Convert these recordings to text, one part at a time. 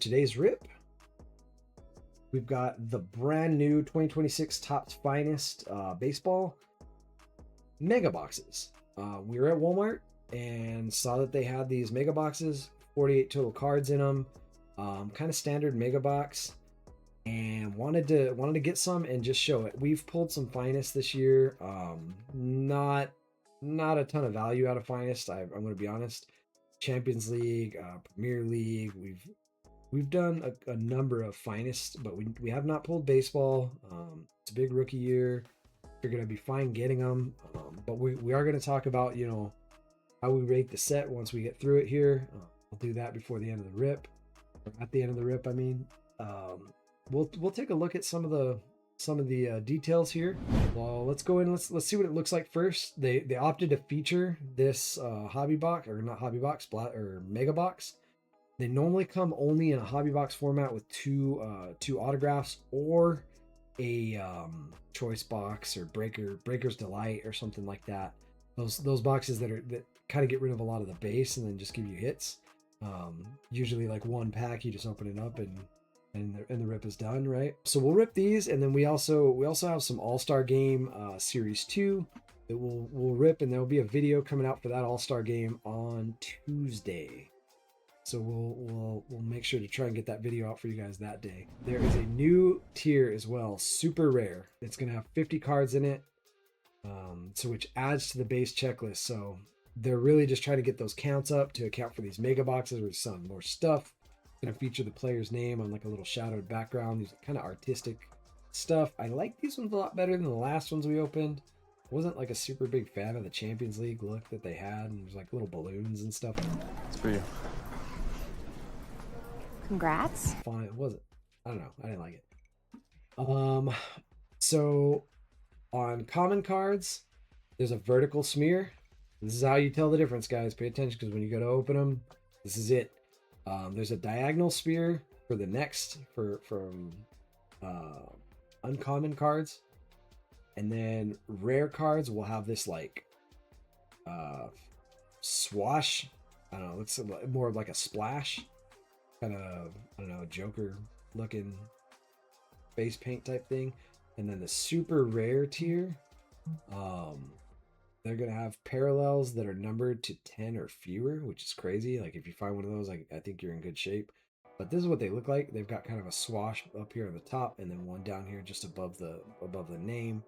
today's rip, we've got the brand new 2026 Topps Finest baseball mega boxes. We were at Walmart and saw that they had these mega boxes, 48 total cards in them, kind of standard mega box, and wanted to get some and just show it. We've pulled some Finest this year. Not a ton of value out of Finest. I'm going to be honest. Champions League, Premier League. We've done a number of Finest, but we have not pulled baseball. It's a big rookie year. You're going to be fine getting them, but we are going to talk about how we rate the set once we get through it here. We'll do that before the end of the rip, or at the end of the rip. I mean, we'll take a look at some of the details here. Well, let's go in. Let's see what it looks like first. They opted to feature this hobby box, or not hobby box, or mega box. They normally come only in a hobby box format with two autographs or a choice box or Breaker's Delight or something like that. Those boxes that kind of get rid of a lot of the base and then just give you hits. Usually like one pack, you just open it up and the rip is done, right? So we'll rip these, and then we also have some All-Star Game Series 2 that we'll rip, and there'll be a video coming out for that All-Star Game on Tuesday. So we'll make sure to try and get that video out for you guys that day. There is a new tier as well, super rare. It's gonna have 50 cards in it, so which adds to the base checklist. So they're really just trying to get those counts up to account for these mega boxes where some more stuff. It's gonna feature the player's name on like a little shadowed background. These kind of artistic stuff. I like these ones a lot better than the last ones we opened. I wasn't like a super big fan of the Champions League look that they had, and there's like little balloons and stuff. It's for you. Congrats. Fine, it wasn't. I don't know. I didn't like it. So on common cards, there's a vertical smear. This is how you tell the difference, guys. Pay attention, because when you go to open them, this is it. There's a diagonal smear for the next from uncommon cards, and then rare cards will have this like swash. I don't know. It's more of like a splash. Kind of, I don't know, Joker looking face paint type thing. And then the super rare tier, they're gonna have parallels that are numbered to 10 or fewer, which is crazy. Like if you find one of those, I think you're in good shape. But this is what they look like. They've got kind of a swash up here on the top, and then one down here just above the name.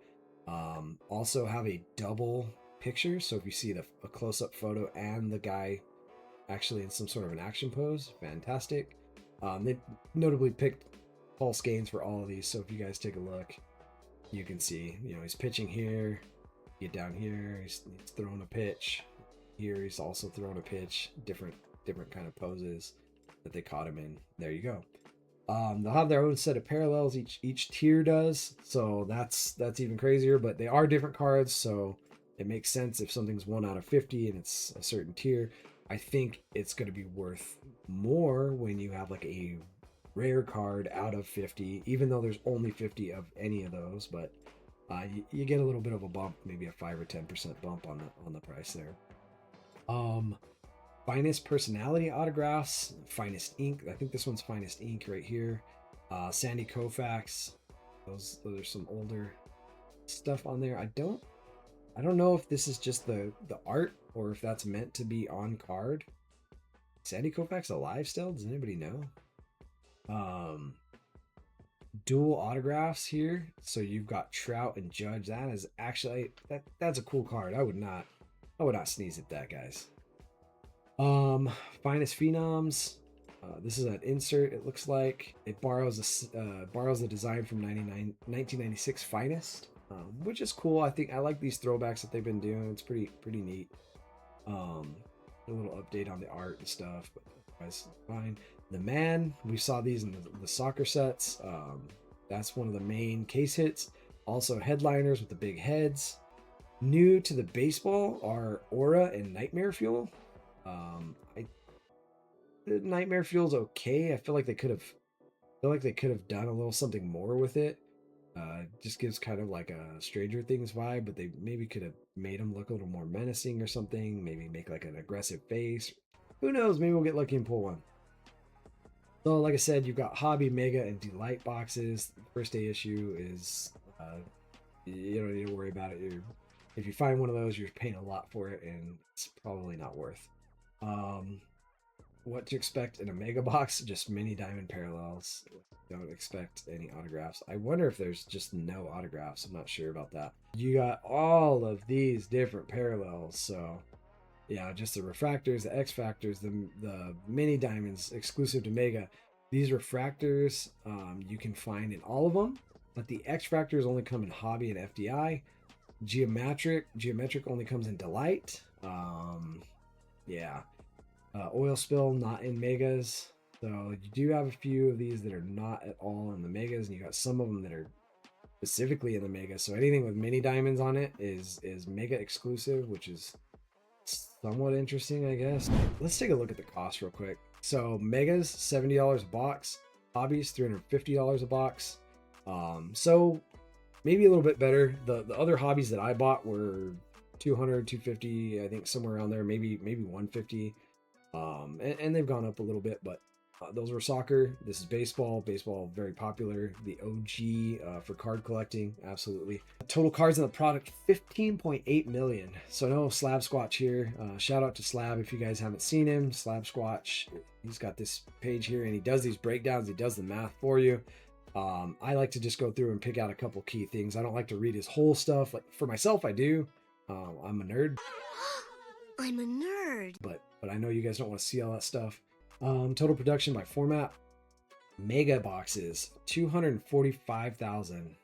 Also have a double picture, so if you see a close-up photo and the guy actually in some sort of an action pose, fantastic. They notably picked false gains for all of these, so if you guys take a look, you can see, he's pitching here, get down here, he's throwing a pitch here, he's also throwing a pitch, different kind of poses that they caught him in. There you go. They'll have their own set of parallels, each tier does, so that's even crazier, but they are different cards, so it makes sense if something's 1 out of 50 and it's a certain tier. I think it's going to be worth more when you have like a rare card out of 50, even though there's only 50 of any of those, but you get a little bit of a bump, maybe a 5 or 10% bump on the price there. Finest personality autographs, Finest ink. I think this one's Finest ink right here. Sandy Koufax. Those are some older stuff on there. I don't know if this is just the art or if that's meant to be on card. Sandy Koufax alive still? Does anybody know? Dual autographs here. So you've got Trout and Judge. That is actually that's a cool card. I would not sneeze at that, guys. Finest Phenoms. This is an insert. It looks like it borrows the design from 1996 Finest. Which is cool. I like these throwbacks that they've been doing. It's pretty neat. A little update on the art and stuff, but otherwise fine. The Man, we saw these in the soccer sets. That's one of the main case hits. Also headliners with the big heads. New to the baseball are Aura and Nightmare Fuel. The Nightmare Fuel's okay. I feel like they could have done a little something more with it. Just gives kind of like a Stranger Things vibe, but they maybe could have made him look a little more menacing or something. Maybe make like an aggressive face. Who knows? Maybe we'll get lucky and pull one. So like I said, you've got Hobby, Mega, and Delight boxes. First day issue is you don't need to worry about it. If you find one of those, you're paying a lot for it, and it's probably not worth. What to expect in a mega box? Just mini diamond parallels. Don't expect any autographs. I wonder if there's just no autographs. I'm not sure about that. You got all of these different parallels, so yeah, just the refractors, the X factors, the mini diamonds exclusive to mega. These refractors you can find in all of them, but the X factors only come in hobby and FDI. Geometric only comes in Delight. Yeah. Oil spill not in megas, so you do have a few of these that are not at all in the megas, and you got some of them that are specifically in the megas. So anything with mini diamonds on it is mega exclusive, which is somewhat interesting, I guess. Let's take a look at the cost real quick. So megas $70 a box, hobbies $350 a box. So maybe a little bit better. The other hobbies that I bought were 200, 250, I think somewhere around there, maybe 150. And they've gone up a little bit, but those were soccer. This is baseball. Baseball, very popular. The OG for card collecting, absolutely. Total cards in the product, 15.8 million. So no Slab Squatch here. Shout out to Slab if you guys haven't seen him. Slab Squatch, he's got this page here, and he does these breakdowns. He does the math for you. I like to just go through and pick out a couple key things. I don't like to read his whole stuff. Like for myself, I do. I'm a nerd. I'm a nerd. But I know you guys don't want to see all that stuff. Total production by format. Mega boxes, 245,000.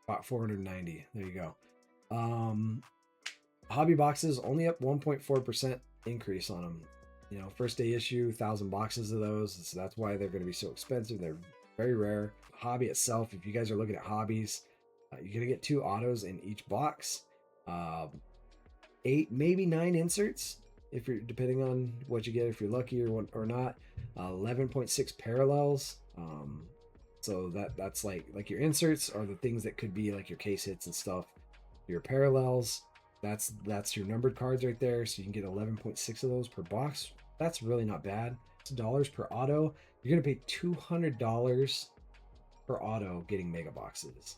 About 490. There you go. Hobby boxes only up 1.4% increase on them. You know, first day issue, 1,000 boxes of those. So that's why they're going to be so expensive. They're very rare. Hobby itself, if you guys are looking at hobbies, you're going to get 2 autos in each box. 8, maybe 9 inserts, if you're depending on what you get, if you're lucky or not. 11.6 parallels. So that's like your inserts are the things that could be like your case hits and stuff. Your parallels, that's your numbered cards right there. So you can get 11.6 of those per box. That's really not bad. It's dollars per auto. You're gonna pay $200 per auto getting mega boxes.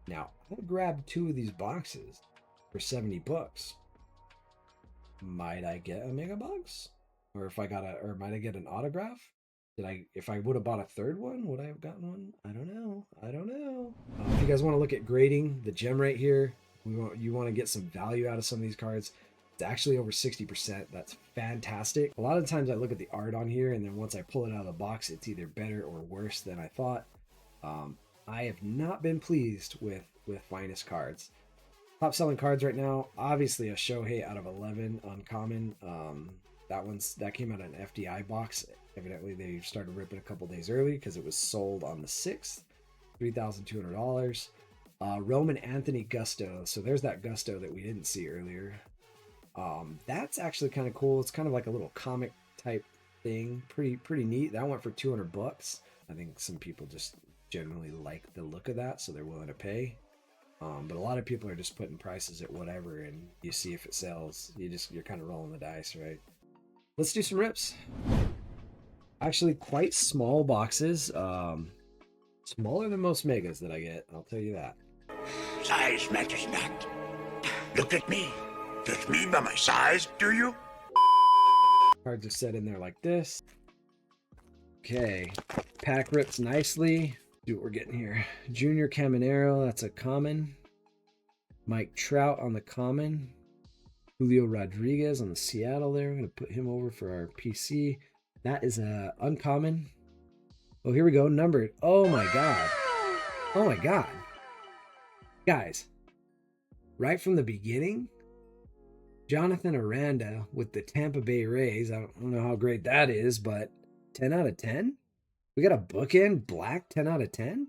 Now I'll grab 2 of these boxes for 70 bucks. Might I get a mega box? Or might I get an autograph? If I would have bought a third one, would I have gotten one? I don't know. If you guys want to look at grading the gem right here, you want to get some value out of some of these cards. It's actually over 60%. That's fantastic. A lot of times I look at the art on here, and then once I pull it out of the box, it's either better or worse than I thought. I have not been pleased with Finest cards. Top selling cards right now, obviously a Shohei out of 11 uncommon. That came out of an FDI box. Evidently they started ripping a couple days early because it was sold on the 6th, $3,200. Roman Anthony Gusto. So there's that Gusto that we didn't see earlier. That's actually kind of cool. It's kind of like a little comic type thing. Pretty neat. That went for 200 bucks. I think some people just generally like the look of that, so they're willing to pay. But a lot of people are just putting prices at whatever, and you see if it sells. You're kind of rolling the dice, right? Let's do some rips. Actually, quite small boxes. Smaller than most megas that I get, I'll tell you that. Size matters not. Look at me. Judge me by my size, do you? Cards are set in there like this. Okay, pack rips nicely. See what we're getting here. Junior Caminero, that's a common. Mike Trout on the common. Julio Rodriguez on the Seattle there. I'm going to put him over for our PC. That is a uncommon. Oh, here we go. Numbered. Oh my God. Oh my God. Guys, right from the beginning, Jonathan Aranda with the Tampa Bay Rays. I don't know how great that is, but 10 out of 10. We got a bookend black 10 out of 10.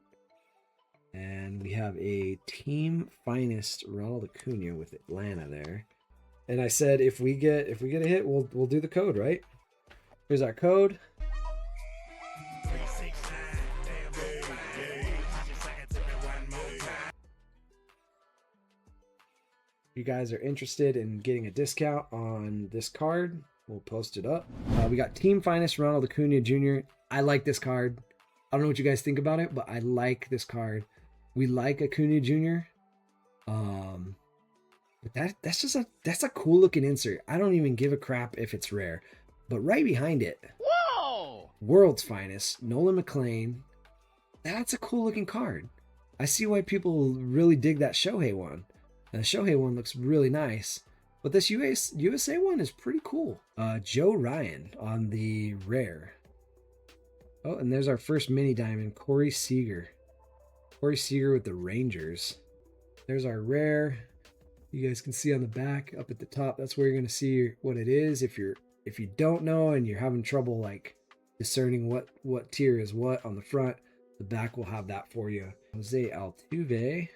And we have a team finest Ronald Acuna with Atlanta there. And I said if we get a hit, we'll do the code, right? Here's our code. If you guys are interested in getting a discount on this card, We'll post it up. We got Team Finest Ronald Acuna Jr. I like this card. I don't know what you guys think about it, but I like this card. We like Acuna Jr. But that's a cool looking insert. I don't even give a crap if it's rare. But right behind it, whoa! World's Finest, Nolan McLean. That's a cool looking card. I see why people really dig that Shohei one. And the Shohei one looks really nice. But this USA one is pretty cool. Joe Ryan on the rare. Oh, and there's our first mini diamond, Corey Seager. Corey Seager with the Rangers. There's our rare. You guys can see on the back up at the top. That's where you're going to see what it is. If you don't know and you're having trouble like discerning what tier is what on the front, the back will have that for you. Jose Altuve.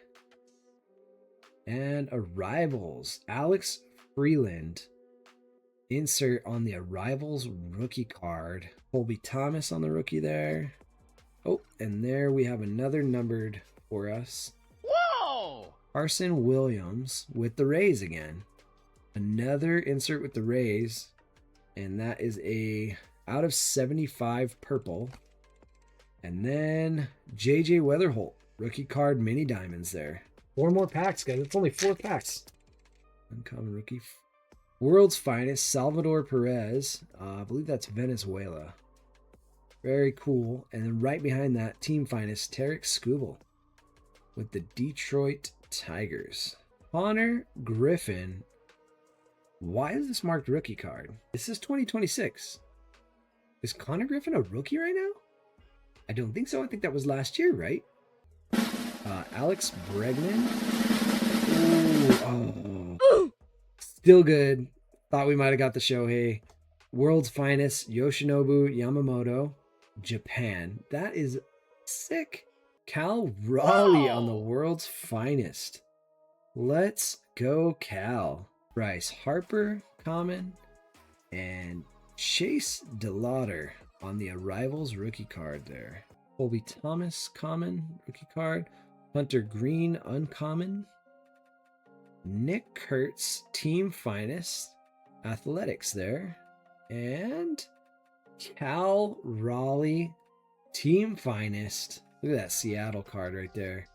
And Arrivals, Alex Freeland. Insert on the Arrivals rookie card. Colby Thomas on the rookie there. Oh, and there we have another numbered for us. Whoa! Carson Williams with the Rays again. Another insert with the Rays. And that is a out of 75 purple. And then JJ Weatherholt, rookie card mini diamonds there. 4 more packs, guys. It's only 4 packs. Uncommon rookie. World's Finest, Salvador Perez. I believe that's Venezuela. Very cool. And then right behind that, Team Finest, Tarek Skubal with the Detroit Tigers. Connor Griffin. Why is this marked rookie card? This is 2026. Is Connor Griffin a rookie right now? I don't think so. I think that was last year, right? Alex Bregman. Ooh, still good. Thought we might have got the Shohei. World's Finest, Yoshinobu Yamamoto, Japan. That is sick. Cal Raleigh on the World's Finest. Let's go, Cal. Bryce Harper, common. And Chase DeLauder on the Arrivals rookie card there. Colby Thomas, common, rookie card. Hunter Green, uncommon. Nick Kurtz, Team Finest, Athletics there. And Cal Raleigh, Team Finest. Look at that Seattle card right there.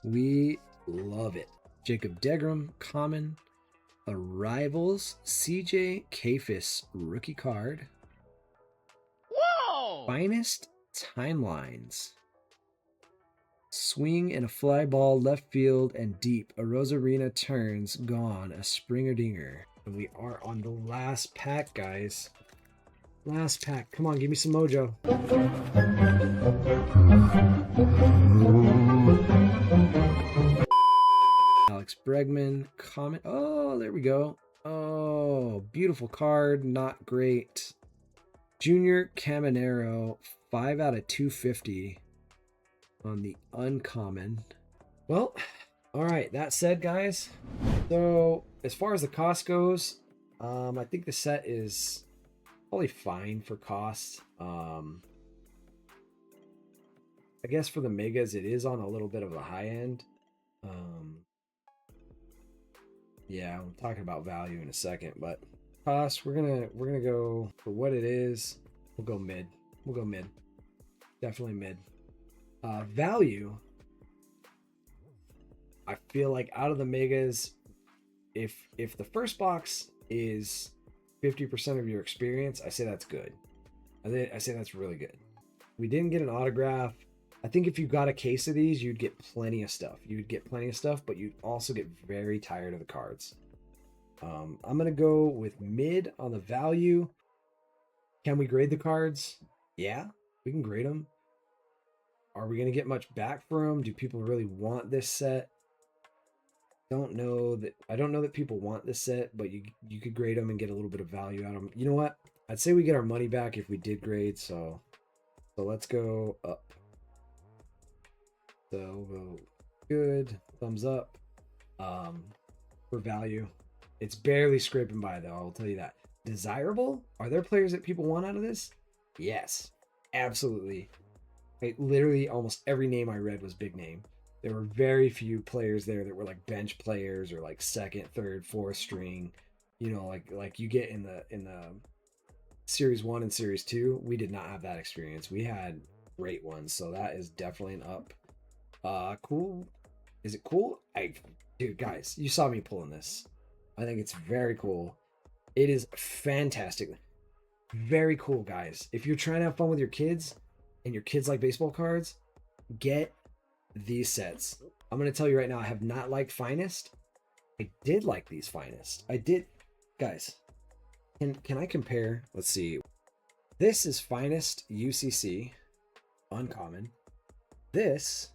We love it. Jacob deGrom, common. Arrivals, CJ Kafis, rookie card. Whoa! Finest Timelines. Swing and a fly ball left field and deep. A Rosarina turns, gone. A Springer Dinger. And we are on the last pack, guys. Last pack. Come on, give me some mojo. Alex Bregman, comment. Oh, there we go. Oh, beautiful card. Not great. Junior Caminero, 5 out of 250 on the uncommon. Well, all right. That said, guys, so as far as the cost goes, I think the set is probably fine for cost. I guess for the megas, it is on a little bit of a high end. Yeah, I'm talking about value in a second, but cost, we're gonna go for what it is. We'll go mid. Definitely mid. Value, I feel like out of the megas, if the first box is 50% of your experience, I say that's good. I say that's really good. We didn't get an autograph. I think if you got a case of these, you'd get plenty of stuff. But you'd also get very tired of the cards. I'm gonna go with mid on the value. Can we grade the cards? Yeah, we can grade them. Are we gonna get much back for them? Do people really want this set? I don't know that people want this set, but you could grade them and get a little bit of value out of them. You know what? I'd say we get our money back if we did grade. So let's go up. So we'll go good, thumbs up. For value, it's barely scraping by though. I'll tell you that. Desirable? Are there players that people want out of this? Yes, absolutely. Literally almost every name I read was big name. There were very few players there that were like bench players or like second, third, fourth string. you know, like you get in the series 1 and series 2. We did not have that experience. We had great ones, so that is definitely an up. Cool. Is it cool? Dude, guys, you saw me pulling this. I think it's very cool. It is fantastic. Very cool, guys. If you're trying to have fun with your kids and your kids like baseball cards, get these sets. I'm going to tell you right now, I have not liked Finest. I did like these Finest. I did. Guys, can I compare? Let's see. This is Finest UCC Uncommon. This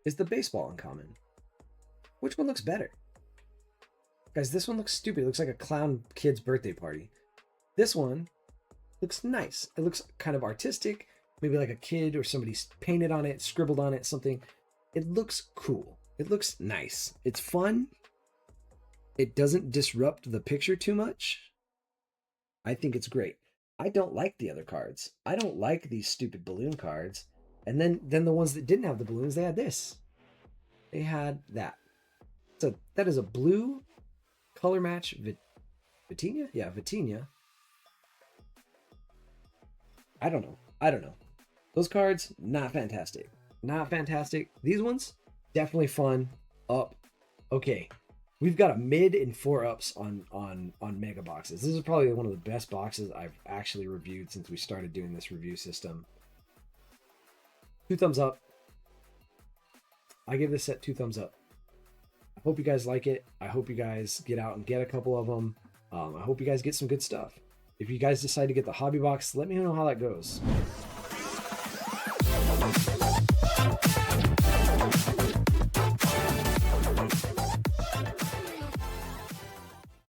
is the baseball Uncommon. Which one looks better? Guys, this one looks stupid. It looks like a clown kid's birthday party. This one looks nice. It looks kind of artistic. Maybe like a kid or somebody's painted on it, scribbled on it, something. It looks cool. It looks nice. It's fun. It doesn't disrupt the picture too much. I think it's great. I don't like the other cards. I don't like these stupid balloon cards. And then the ones that didn't have the balloons, they had this. They had that. So that is a blue color match Vitinha? Yeah, Vitinha. I don't know. Those cards, not fantastic. Not fantastic. These ones, definitely fun. Up. Okay. We've got a mid and 4 ups on mega boxes. This is probably one of the best boxes I've actually reviewed since we started doing this review system. 2 thumbs up. I give this set 2 thumbs up. I hope you guys like it. I hope you guys get out and get a couple of them. I hope you guys get some good stuff. If you guys decide to get the hobby box, let me know how that goes.